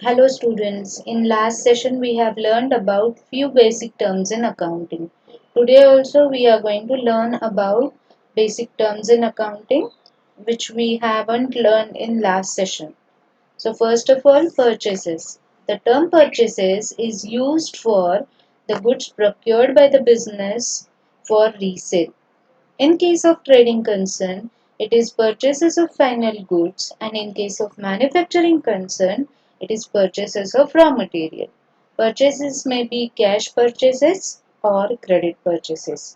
Hello students, in last session we have learned about few basic terms in accounting. Today also we are going to learn about basic terms in accounting which we haven't learned in last session. So first of all, purchases. The term purchases is used for the goods procured by the business for resale. In case of trading concern, it is purchases of final goods, and in case of manufacturing concern, it is purchases of raw material. Purchases may be cash purchases or credit purchases.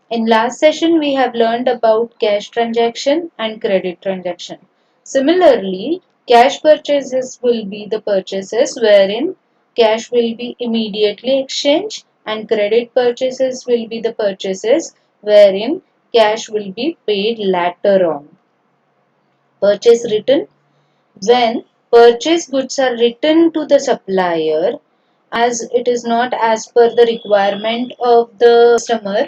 In last session, we have learned about cash transaction and credit transaction. Similarly, cash purchases will be the purchases wherein cash will be immediately exchanged, and credit purchases will be the purchases wherein cash will be paid later on. Purchase return. When purchase goods are returned to the supplier as it is not as per the requirement of the customer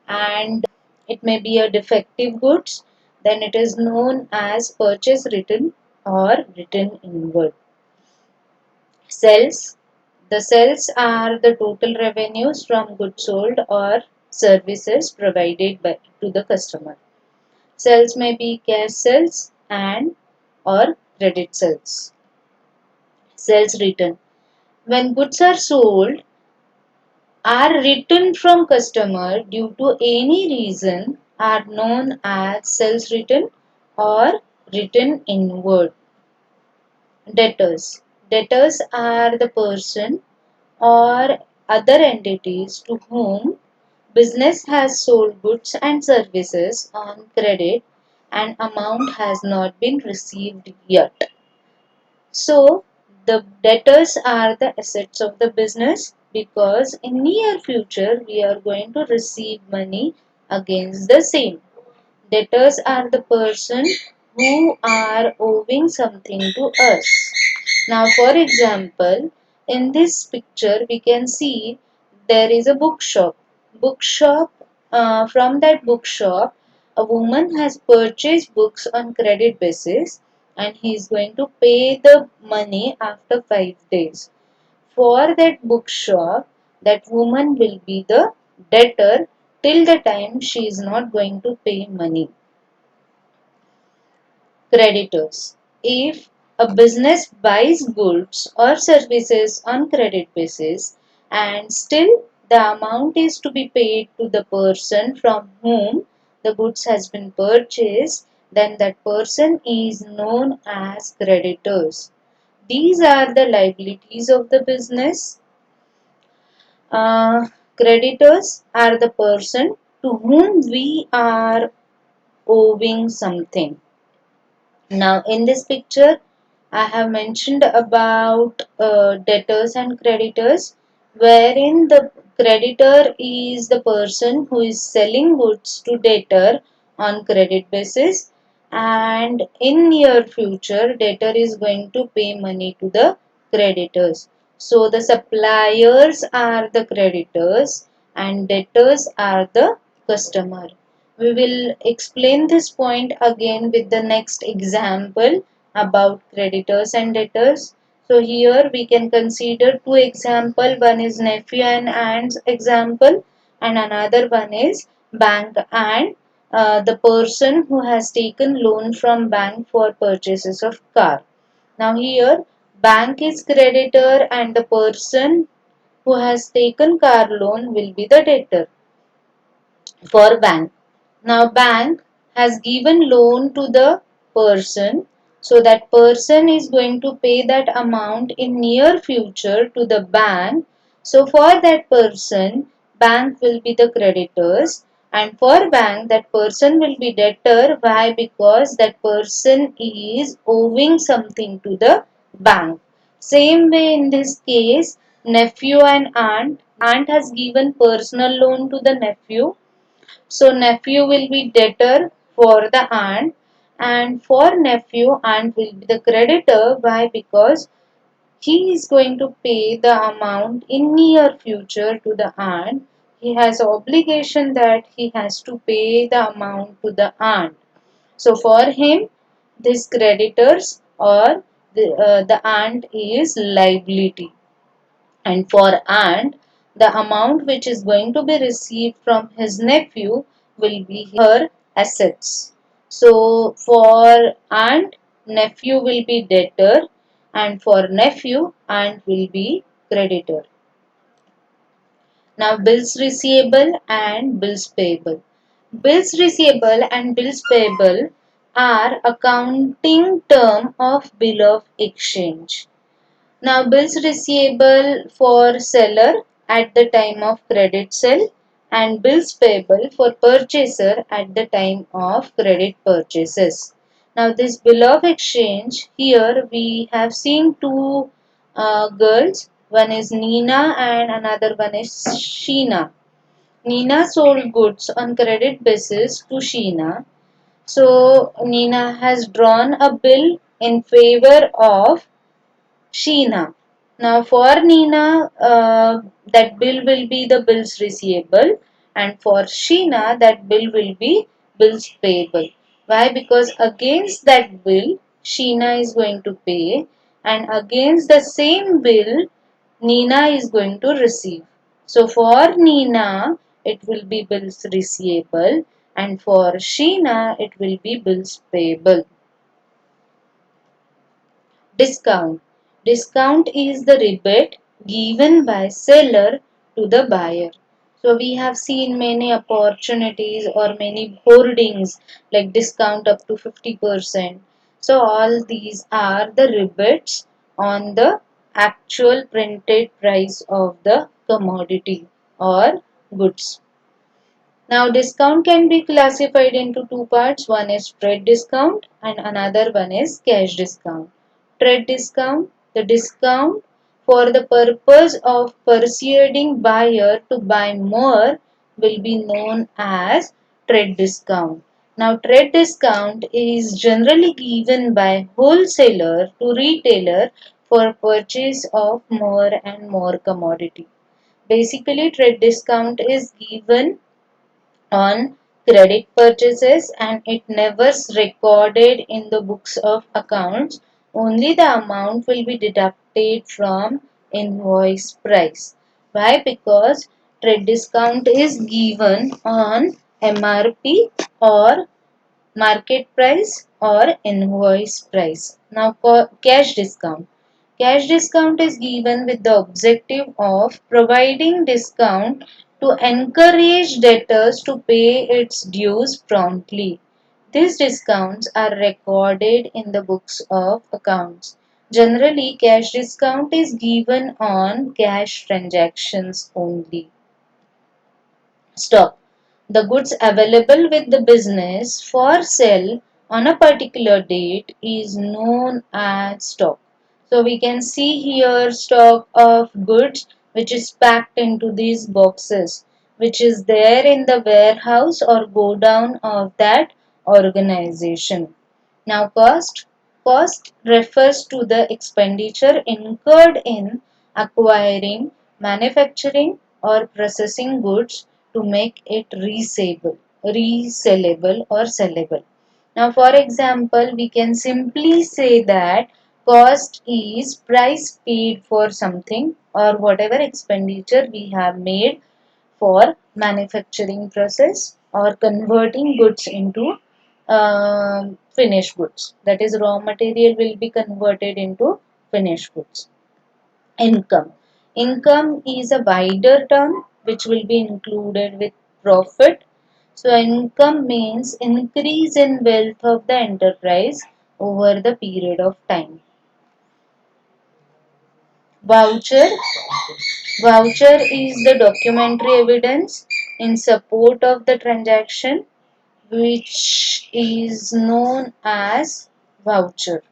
and it may be a defective goods, then it is known as purchase return or return inward. Sales. The sales are the total revenues from goods sold or services provided to the customer. Sales may be cash sales and or credit sales. Sales return. When goods are sold are returned from customer due to any reason are known as sales return or return inward. Debtors. Debtors are the person or other entities to whom business has sold goods and services on credit and amount has not been received yet. So the debtors are the assets of the business because in near future we are going to receive money against the same. Debtors are the person who are owing something to us. Now for example, in this picture we can see there is a bookshop. Bookshop, from that bookshop, a woman has purchased books on credit basis and he is going to pay the money after 5 days. For that bookshop, that woman will be the debtor till the time she is not going to pay money. Creditors. If a business buys goods or services on credit basis and still the amount is to be paid to the person from whom the goods has been purchased, then that person is known as creditors. These are the liabilities of the business. Creditors are the person to whom we are owing something. Now in this picture I have mentioned about debtors and creditors, wherein the creditor is the person who is selling goods to debtor on credit basis, and in near future debtor is going to pay money to the creditors. So the suppliers are the creditors and debtors are the customer. We will explain this point again with the next example about creditors and debtors. So here we can consider two examples. One is nephew and aunt's example and another one is bank and the person who has taken loan from bank for purchases of car. Now here bank is creditor and the person who has taken car loan will be the debtor for bank. Now bank has given loan to the person, so that person is going to pay that amount in near future to the bank. So for that person bank will be the creditors and for bank that person will be debtor. Why? Because that person is owing something to the bank. Same way in this case nephew and aunt has given personal loan to the nephew, so nephew will be debtor for the aunt and for nephew aunt will be the creditor. Why? Because he is going to pay the amount in near future to the aunt. He has obligation that he has to pay the amount to the aunt. So for him these creditors or the aunt is liability, and for aunt the amount which is going to be received from his nephew will be her assets. So for aunt, nephew will be debtor, and for nephew, aunt will be creditor. Now bills receivable and bills payable. Bills receivable and bills payable are accounting term of bill of exchange. Now bills receivable for seller at the time of credit sale, and bills payable for purchaser at the time of credit purchases. Now this bill of exchange, here we have seen two girls. One is Nina and another one is Sheena. Nina sold goods on credit basis to Sheena. So Nina has drawn a bill in favor of Sheena. Now for Nina, that bill will be the bills receivable, and for Sheena, that bill will be bills payable. Why? Because against that bill, Sheena is going to pay, and against the same bill, Nina is going to receive. So for Nina, it will be bills receivable, and for Sheena, it will be bills payable. Discount. Discount is the rebate given by seller to the buyer. So we have seen many opportunities or many hoardings like discount up to 50%. So all these are the rebates on the actual printed price of the commodity or goods. Now discount can be classified into two parts. One is trade discount and another one is cash discount. Trade discount, the discount for the purpose of persuading buyer to buy more will be known as trade discount. Now trade discount is generally given by wholesaler to retailer for purchase of more and more commodity. Basically trade discount is given on credit purchases and it never recorded in the books of accounts. Only the amount will be deducted from invoice price. Why? Because trade discount is given on MRP or market price or invoice price. Now cash discount. Cash discount is given with the objective of providing discount to encourage debtors to pay its dues promptly. These discounts are recorded in the books of accounts. Generally, cash discount is given on cash transactions only. Stock. The goods available with the business for sale on a particular date is known as stock. So we can see here stock of goods which is packed into these boxes, which is there in the warehouse or godown of that organization. Now cost. Cost refers to the expenditure incurred in acquiring, manufacturing or processing goods to make it resellable or sellable. Now for example, we can simply say that cost is price paid for something or whatever expenditure we have made for manufacturing process or converting goods into finished goods. That is, raw material will be converted into finished goods. Income. Income is a wider term which will be included with profit. So income means increase in wealth of the enterprise over the period of time. Voucher. Voucher is the documentary evidence in support of the transaction which is known as voucher.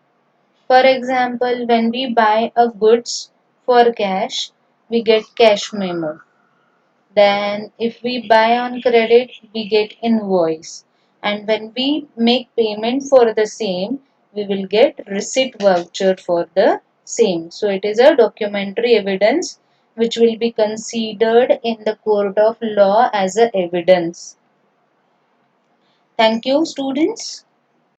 For example, when we buy a goods for cash, we get cash memo. Then if we buy on credit, we get invoice. And when we make payment for the same, we will get receipt voucher for the same. So it is a documentary evidence which will be considered in the court of law as a evidence. Thank you, students.